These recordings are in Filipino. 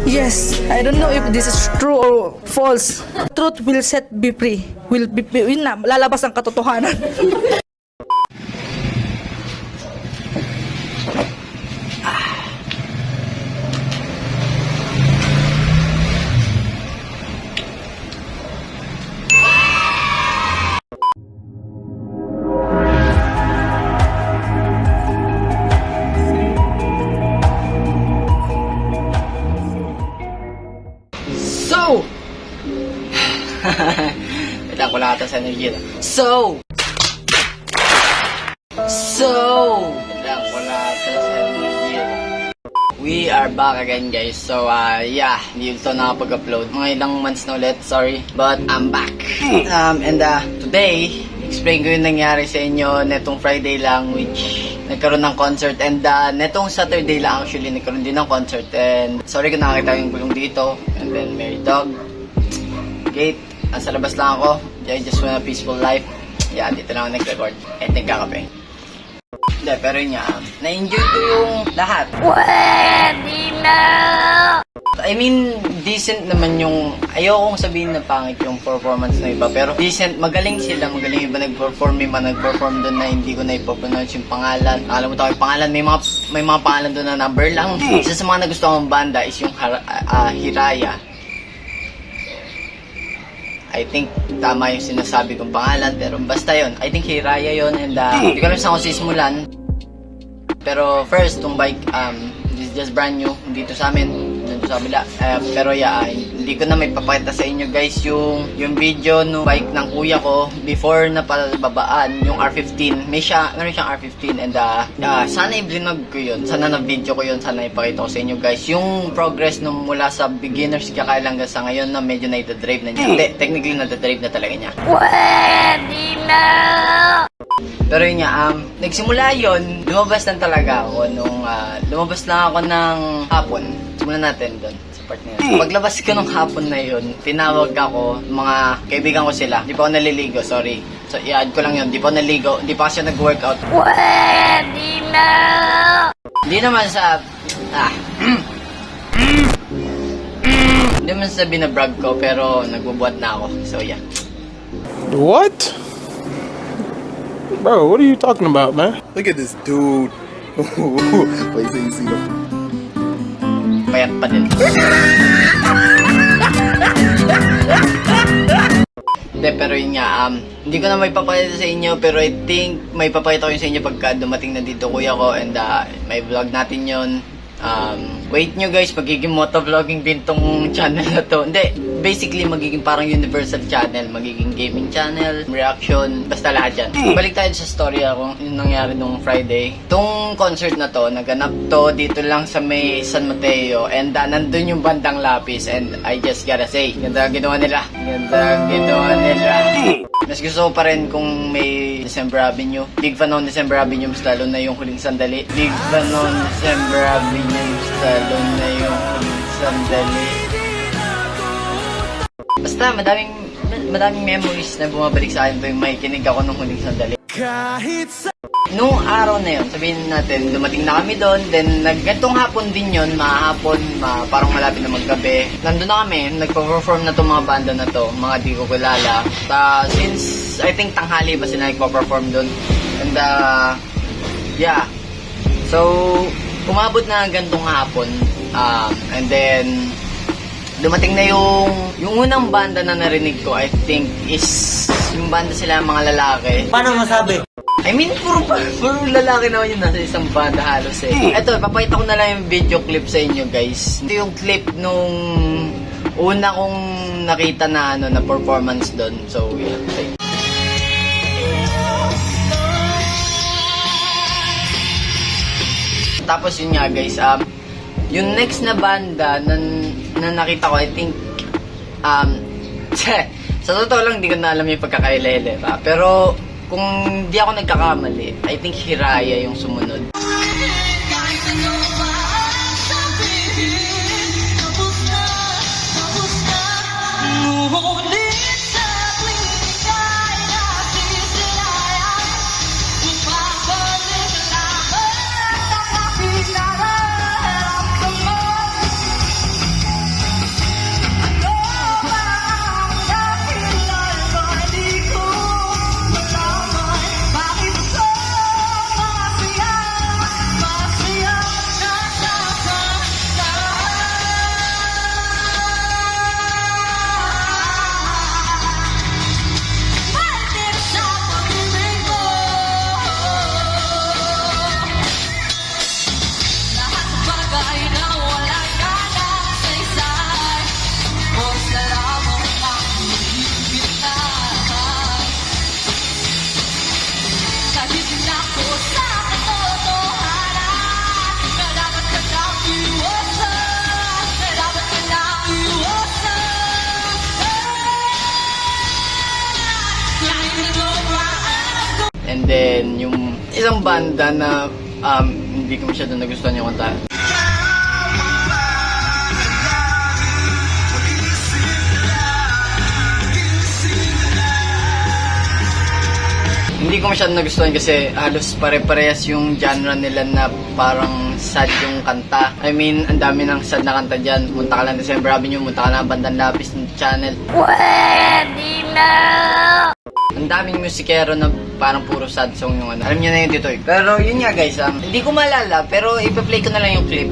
Yes, I don't know if this is true or false. Truth will set be free. Yun na, lalabas ang katotohanan. So! Wala ko lang ata sa energy. So! Wala ko lang ata sa energy. We are back again, guys. So, yeah, hindi ito nakapag-upload. Mga ilang months na ulit, sorry. But, I'm back. Today, explain ko yung nangyari sa inyo netong Friday lang, which nagkaroon ng concert. And, netong Saturday lang, actually, nagkaroon din ng concert. And, sorry kung nakakita yung gulong dito. And then, may dog. Gate. Sa labas lang ako. I just want a peaceful life. Yeah, dito lang ako nag-record. And nagkakape. Hindi, pero yun nga, na-enjoy ko yung lahat. Pwede na! I mean, decent naman yung, ayokong sabihin na pangit yung performance ng iba, pero decent, magaling sila, magaling iba nag-perform, may mga nag-perform doon na hindi ko na ipopronounce yung pangalan. Alam mo tayo yung pangalan, may mga pangalan doon na number lang. Isa sa mga nagustuhan kong banda is yung Hiraya. I think tama yung sinasabi kong pangalan, pero basta yun. I think Hiraya yun, and hindi ko alam saan ko sisimulan. Pero first, tong bike, this is just brand new, dito sa amin, dito sa kabila. Pero yeah, hindi ko na may papakita sa inyo guys yung video no bike ng kuya ko before na palababaan, yung R15. Meron siyang R15, and sana i-vlog ko yun, sana na-video ko yun, sana ipakita ko sa inyo guys yung progress nung mula sa beginners kakail hanggang sa ngayon na medyo na-drive na niya. Hindi, technically na-drive na talaga niya. Pwede na! Pero yun nga, nagsimula yun, lumabas lang talaga ako nung, lumabas lang ako ng hapon. Simulan natin doon sa part na yun. Paglabas ko nung hapon na yun, tinawag ako, mga kaibigan ko sila. Di pa ako naliligo, sorry. So, i-add ko lang yun, di pa ako naligo, di pa kasi nag-workout. Pwede na! Hindi naman sa, hindi naman sa binabrag ko, pero nagbubuhat na ako. So, yeah. What? Bro, what are you talking about, man? Look at this dude. Wait till you see the. Payat pa din. Hindi, pero yun nga, hindi ko na may papakita sa inyo, pero I think may papakita ko yun sa inyo pagka dumating na dito kuya ko, and may vlog natin yun. Wait nyo guys, magiging motovlogging din tong channel na to. Hindi, basically magiging parang universal channel, magiging gaming channel, reaction, basta lahat yan. Balik tayo sa story ako, yung nangyari nung Friday. Tong concert na to, naganap to dito lang sa may San Mateo, and nandun yung bandang Lapis, and I just gotta say, ganda ginawa nila. Ganda ginawa nila. Mas gusto ko pa rin kung may December Avenue. Big fan ng December Avenue, mas lalo na yung Huling Sandali. Big fan ng December Avenue, mas lalo na yung Huling Sandali. Basta madaming memories na bumabalik sa akin tuwing may kinig ako ng Huling Sandali. Nung araw na yun, sabihin natin, dumating na kami doon, then naggatong hapon din yun, mahapon, parang malapit na maggabi. Nandun na kami, nagpo-perform na itong mga banda na to, mga di ko kilala. Since, I think tanghali ba sila nagpo-perform doon. And, yeah. So, umabot na gantong hapon, and then, dumating na yung unang banda na narinig ko, I think, is yung banda sila mga lalaki. Paano masabi? I mean, puro lalaki naman yung nasa isang banda halos eh. Eto, papakita ko na lang yung video clip sa inyo guys. Ito yung clip nung una kong nakita na na performance doon. So, yeah. Tapos yun nga guys, yung next na banda na nakita ko, I think, sa totoo lang, hindi ko na alam yung pagkakaila-ila. Pero, kung di ako nagkakamali, I think Hiraya yung sumunod. And then, yung isang banda na hindi ko masyado nagustuhan yung kanta. Hindi ko masyado nagustuhan kasi halos pare-parehas yung genre nila na parang sad yung kanta. I mean, ang dami ng sad na kanta dyan. Munta ka lang December Avenue, munta ka lang Bandang Lapis ng channel. Pwede na! Ang daming musikero na parang puro sad song yung ano. Alam niyo na yun dito eh. Pero yun nga guys, hindi ko maalala pero ipa-play ko na lang yung clip.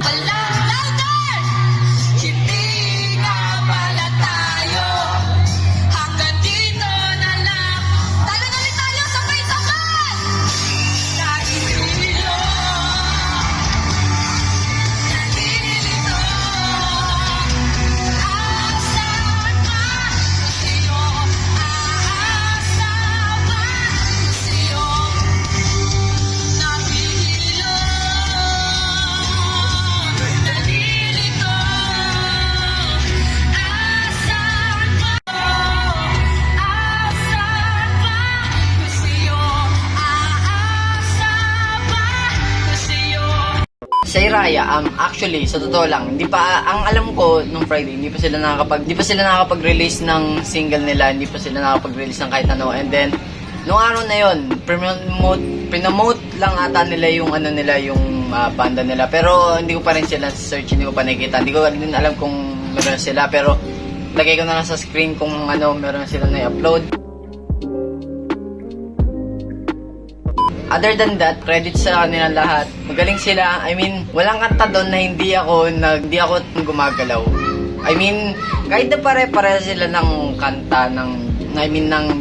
Sa Iraya, actually, sa totoo lang, hindi pa, ang alam ko nung Friday, hindi pa sila nakakapag-release ng single nila, hindi pa sila nakakapag-release ng kahit ano. And then, nung araw na yon, pinomote lang ata nila yung ano nila, yung banda nila. Pero hindi ko pa rin sila search, hindi ko pa nakikita. Hindi ko din alam kung meron sila, pero lagay ko na lang sa screen kung ano, meron sila na i-upload. Other than that, credit sa kanila lahat. Magaling sila. I mean, walang kanta doon na hindi ako gumagalaw. I mean, kahit na pare-pare sila ng kanta ng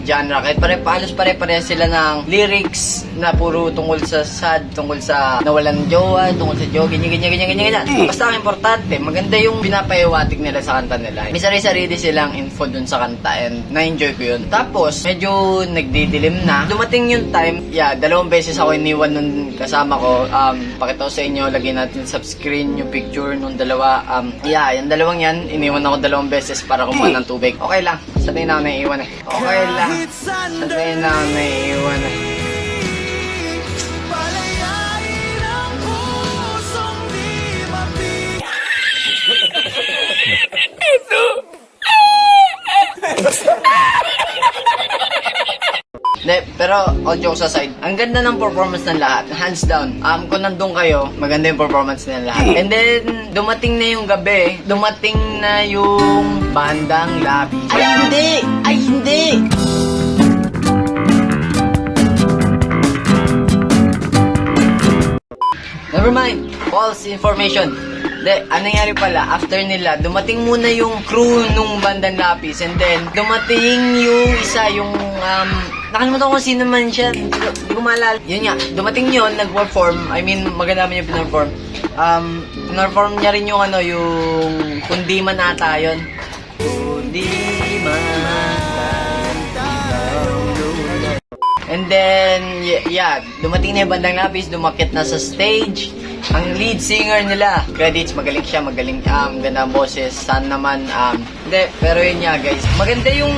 genre, kahit halos pare-pare sila ng lyrics na puro tungkol sa sad, tungkol sa nawalan jowa, tungkol sa jowa, ganyan. Basta ang importante, maganda yung pinapahiwatig nila sa kanta nila. May sarili-sarili silang info dun sa kanta and na-enjoy ko yun. Tapos, medyo nagdidilim na. Dumating yung time, 2 beses ako iniwan nung kasama ko. Pakita ko sa inyo, lagyan natin sa screen yung picture nung dalawa. Yung dalawang yan, iniwan ako 2 beses para kumuha ng tubig. Okay lang, sabihin na ako naiiwan eh. Okay lang. Sabihin na ako naiiwan eh. Pero all jokes aside, ang ganda ng performance ng lahat. Hands down. Kung nandun kayo, maganda yung performance ng lahat. And then, dumating na yung gabi. Dumating na yung Bandang Lapis. Ay hindi! Never mind. False information. Ang nangyari pala, after nila, dumating muna yung crew nung Bandang Lapis. And then, dumating yung isa, yung nakalimutan ko kung sino man siya. Hindi ko maalala. Yun nga, dumating yun, nag-perform. I mean, maganda naman yung pinorform. Pinorform niya rin yung yung Kundi Man ata yun. Kundi Man. And then, dumating na yung Bandang Lapis, dumakit na sa stage. Ang lead singer nila, credits, magaling siya, ganda ang boses, San naman, pero yun nga guys, maganda yung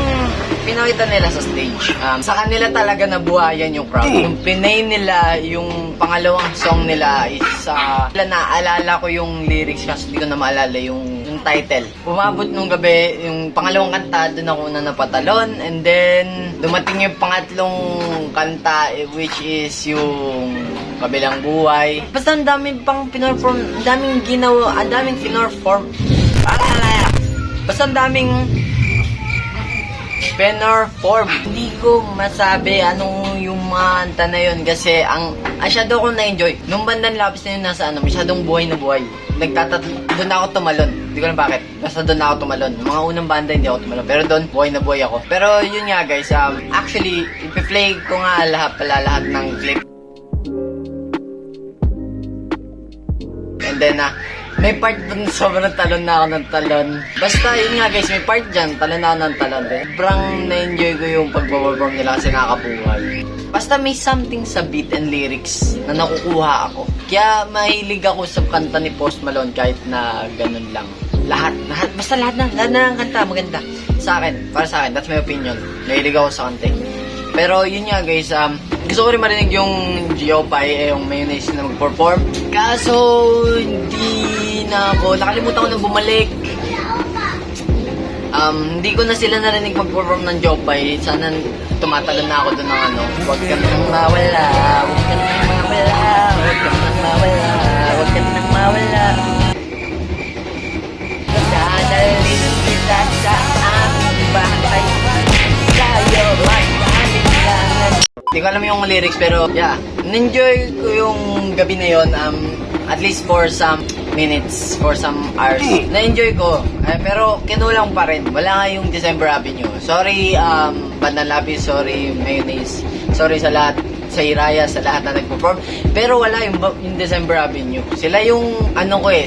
pinakita nila sa stage. Sa kanila talaga nabuhayan yung crowd. Yung pinay nila, yung pangalawang song nila is, naalala ko yung lyrics kasi hindi ko na maalala yung title. Umabot nung gabi, yung pangalawang kanta, doon ako na napatalon, and then, dumating yung pangatlong kanta, which is yung Kabilang Buhay. Basta ang daming pang pinorform, ang daming ginawa, ang daming pinorform. Basta ang daming pinorform. Hindi ko masabi anong yung mga kanta na yun kasi masyado ko na-enjoy. Nung Bandang Lapis na yun nasa masyadong buhay na buhay. Doon ako tumalon. Hindi ko lang bakit. Basta doon ako tumalon. Yung mga unang banda hindi ako tumalon. Pero doon, buhay na buhay ako. Pero yun nga guys, actually, ipi-play ko nga lahat ng clip. And then, May part dun sobrang talon na ako ng talon. Basta yun nga guys, may part dyan, talon na ako ng talon. Sobrang na-enjoy ko yung pag-perform nila kasi nakakabuhay. Basta may something sa beat and lyrics na nakukuha ako. Kaya mahilig ako sa kanta ni Post Malone kahit na ganun lang. Basta lahat na ng kanta maganda. Sa akin, para sa akin, that's my opinion. Mahilig ako sa kanta. Pero yun nga guys, gusto ko rin marinig yung Geopay, yung mayonnaise na mag-perform. Kaso, hindi na ako, nakalimutan ko na bumalik. Hindi ko na sila narinig mag-perform ng Geopay. Sana tumatalon na ako doon ng ano. Huwag ka nang mawala, huwag ka nang mawala, huwag ka nang mawala, huwag ka nang mawala. Dadalhin kita sa aming bahay, sa'yo magkalilangan. Hindi ko alam yung lyrics pero yeah, enjoy ko yung gabi na yon, at least for some minutes, for some hours. Na-enjoy ko, pero kinulang pa rin. Wala nga yung December Avenue. Sorry, Bandang Lapis, sorry, Mayonnaise, sorry sa lahat, sa Hiraya, sa lahat na nag-perform. Pero wala yung December Avenue. Sila yung,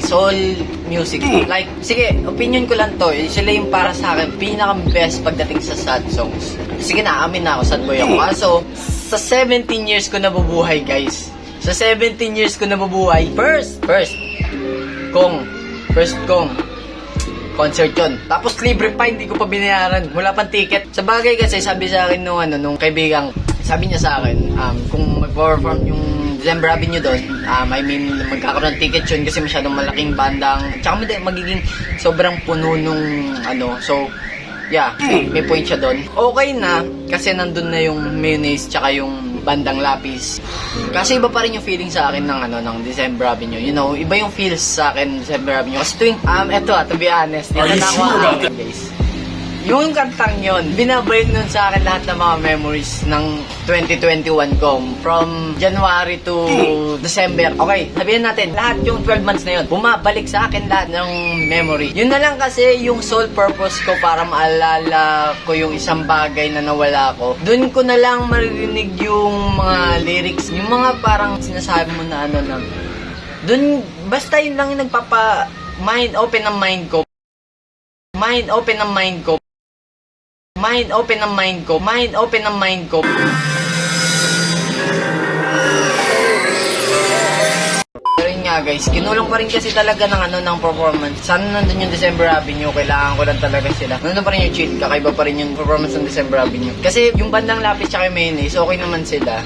soul music. Like, sige, opinion ko lang to. Sila yung para sa akin, pinaka-best pagdating sa sad songs. Sige na, amin na ako, sad boy ako. Kaso, sa 17 years ko nabubuhay, guys. Sa 17 years ko nabubuhay, first kong concert yun. Tapos libre pa, hindi ko pa binayaran. Wala pang ticket. Sa bagay kasi, sabi sa akin nung kaibigang, sabi niya sa akin, kung mag-perform yung December Avenue doon, magkakaroon ng ticket yun kasi masyadong malaking bandang, tsaka magiging sobrang puno nung so, yeah, may point siya doon. Okay na, kasi nandun na yung Mayonnaise tsaka yung Bandang Lapis. Kasi iba pa rin yung feeling sa akin ng December Avenue. You know, iba yung feels sa akin December Avenue. Kasi tuwing, to be honest, dito na ako guys. Yung kantang yun, binabalik nun sa akin lahat ng mga memories ng 2021 ko. From January to December. Okay, sabihin natin, lahat yung 12 months na yun, bumabalik sa akin lahat ng memory. Yun na lang kasi yung sole purpose ko para maalala ko yung isang bagay na nawala ko. Doon ko na lang maririnig yung mga lyrics, yung mga parang sinasabi mo na doon, basta yun lang yung mind open ang mind ko. Mind open ang mind ko. Mind open ang mind ko. Mind open ang mind ko. Pero yun nga guys, kinulong pa rin kasi talaga ng performance. Sana nandun yung December Avenue, kailangan ko lang talaga sila. Nandun pa rin yung chill, kakaiba pa rin yung performance ng December Avenue. Kasi yung Bandang Lapis tsaka yung Mayonnaise, okay naman sila.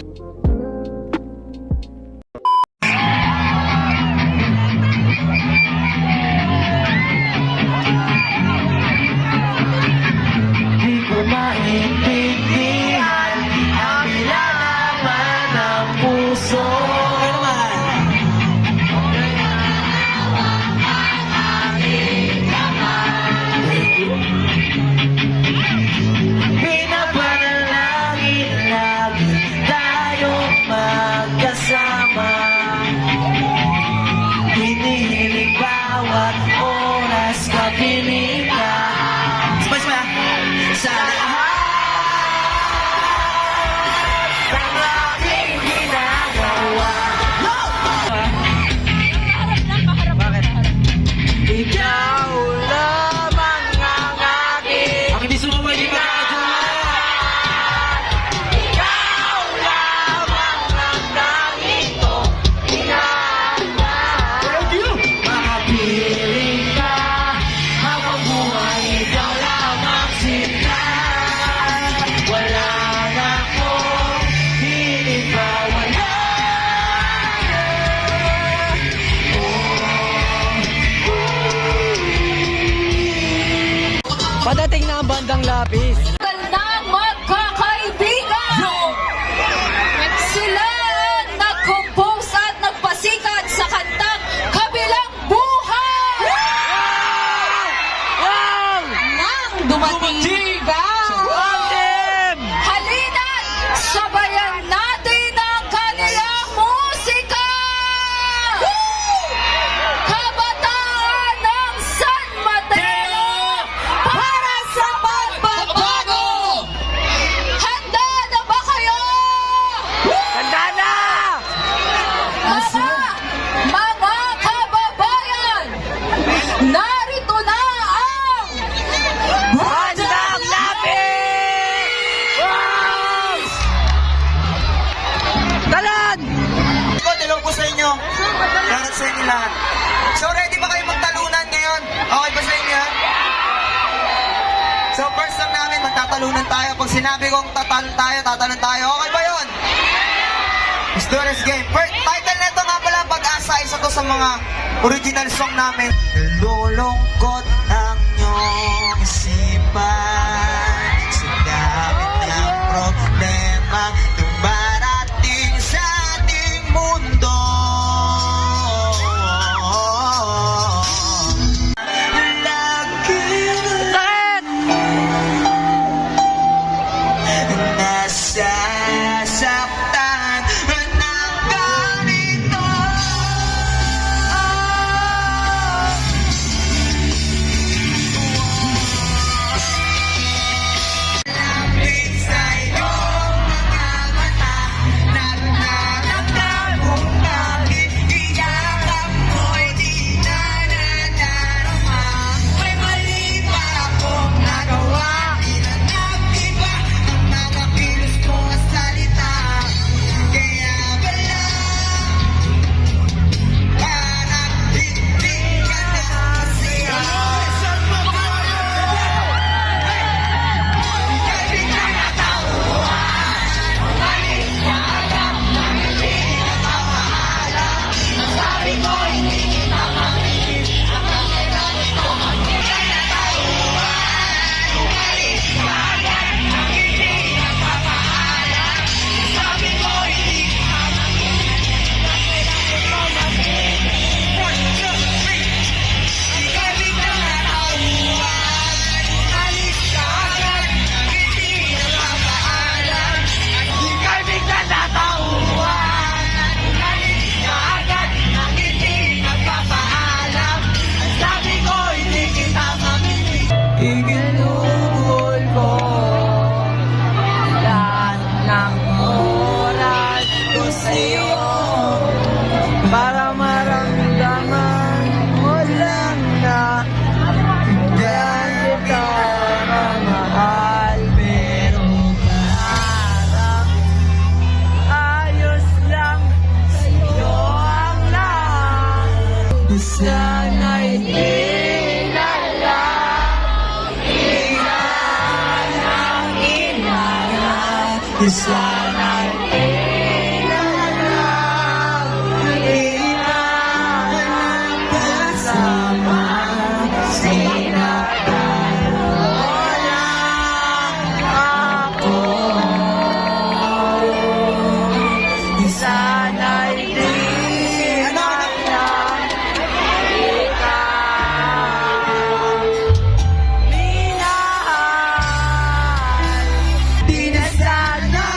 Padating na ang Bandang Lapis. Ng magkakaibigan! Sila nag-compose at nagpasikat sa kantang Kabilang Buhay! Nang dumating ka! Halina't sabayan natin ang kanilang musika! Kabataan ng San Mateo para sa pagbabago! So, ready ba kayo magtalunan ngayon? Okay ba sa inyo, ha? So, first lang namin, magtatalunan tayo. Pag sinabi kong tatalon tayo. Okay ba yun? Let's do this game. First, title nito nga pala, Pag-asa. Isa to sa mga original song namin. Lulungkot ang iyong isipan sa dami ng problema dumarating sa ating mundo. Lagi nasasaktan ng ganito. Lapit sa iyong mga mata, nagdadagdag kung bakit iyakap mo'y di na nadarama. May mali pa akong nagawa, inanap iba ang mga kilos ko at salita. Kaya wala, parang hindi ka na masaya. Iginugol ko lahat ng oras ko sa'yo para maramdaman mo lang na hindi kita mahal, pero parang ayos lang sa'yo ang lahat. Sana'y di na lang sana'y di na lang kasama sinaganola ako. Sana'y di na lang minahal. Di na sana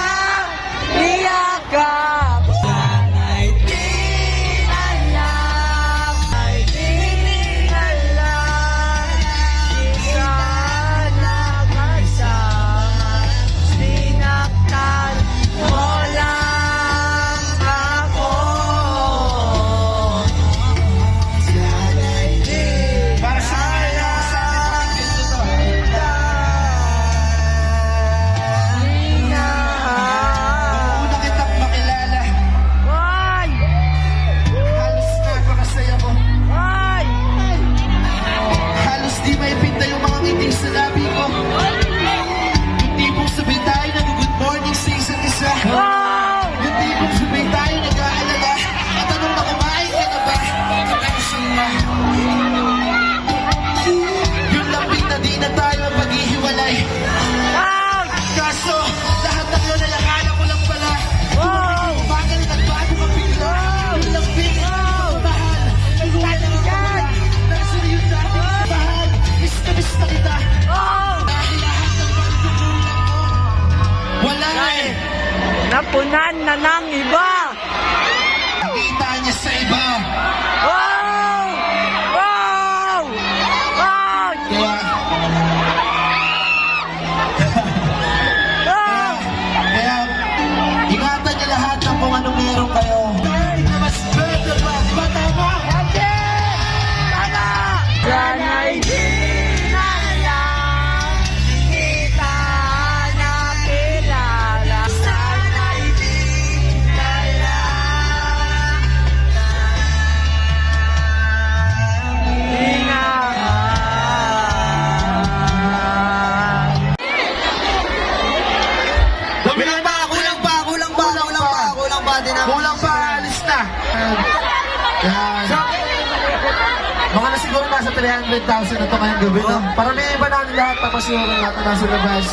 siguro nasa 300,000 na to ngayong gabi, no? Para may iba natin lahat, tapos yung lahat na nasa labas.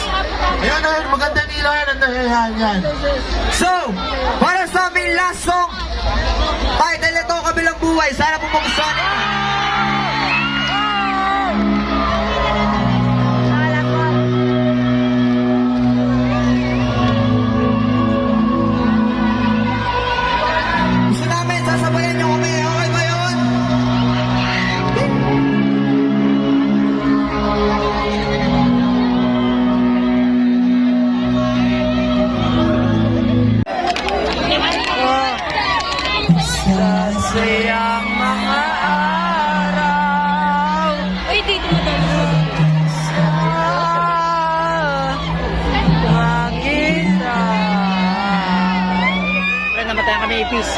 Ayun, ayun, maganda nila yan, yan. So, para sa aming last song, title nito, Kabilang Buhay. Sana po magustuhan niyo. Gusto namin, sasabayan niyo kami. Okay ba yun? Sayang mga araw. Uy, dito mo daw. Makita. Pero namatay kami ipis.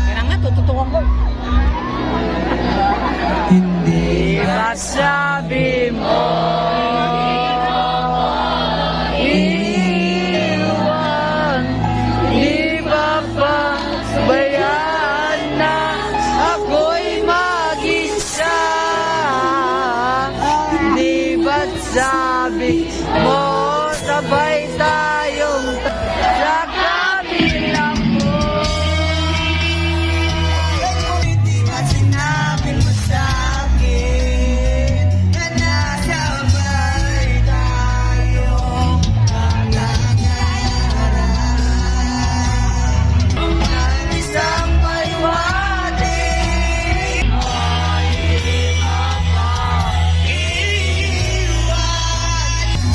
Kaya nga, tututukan ko. Hindi ba sabi mo iwan? Di ba ba bayaan na ako'y mag-isa? Di ba sabi mo sabay tayong sa kabilang mo? Hindi ba sinabi mo sa'kin na nasabay tayong kalangaran? Ang isang pahiwatig mo'y di mapaiwan.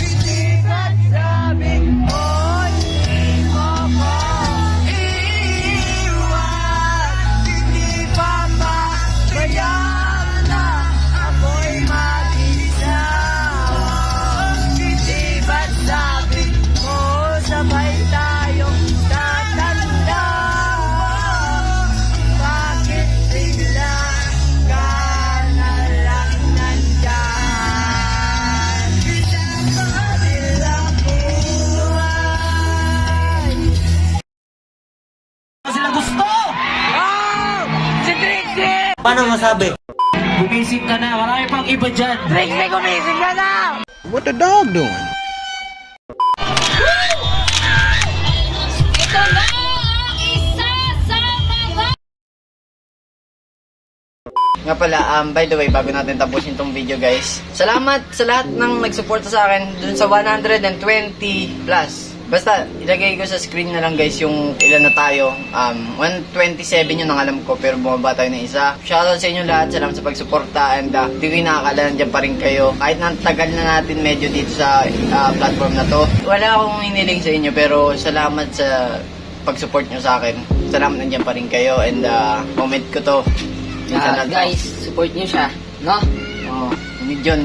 Hindi ba sabi mo'y di mapaiwan? Hindi pa ba bayaan na ako'y mag-isa? Hindi ba sabi mo sabay tayong tatanda? Bakit bigla ka na lang nandyan? Sa kabilang buhay. Sila gusto! Oh! Si Trixie! Paano masabi? Gumising ka na, marami pang iba dyan. Trixie, gumising ka na! What the dog doing? Ito na ang isa sa mga Nga pala, by the way, bago natin tapusin tong video guys, salamat sa lahat ng nagsuporta sa akin dun sa 120 plus. Basta, ilagay ko sa screen na lang guys yung ilan na tayo. 127 yun ang alam ko, pero bumaba tayo ng isa. Shoutout sa inyo lahat, salamat sa pagsuporta, and di ko nakakala nandiyan pa rin kayo. Kahit na tagal na natin medyo dito sa platform na to. Wala akong hiniling sa inyo, pero salamat sa pag-support nyo sa akin. Salamat nandiyan pa rin kayo, and comment ko to. Minsan na to. Guys, support nyo siya, no? Oh, need yun.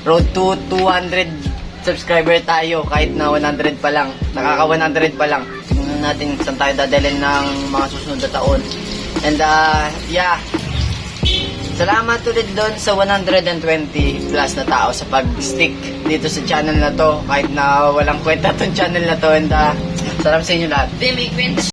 Road to 200 subscriber tayo kahit na 100 pa lang. Nakaka 100 pa lang. Tingnan natin saan tayo dadalhin ng mga susunod na taon. And yeah. Salamat ulit doon sa 120 plus na tao sa pag-stick dito sa channel na to. Kahit na walang kwenta tong channel na to. And salamat sa inyo lahat. Hindi, may kwenta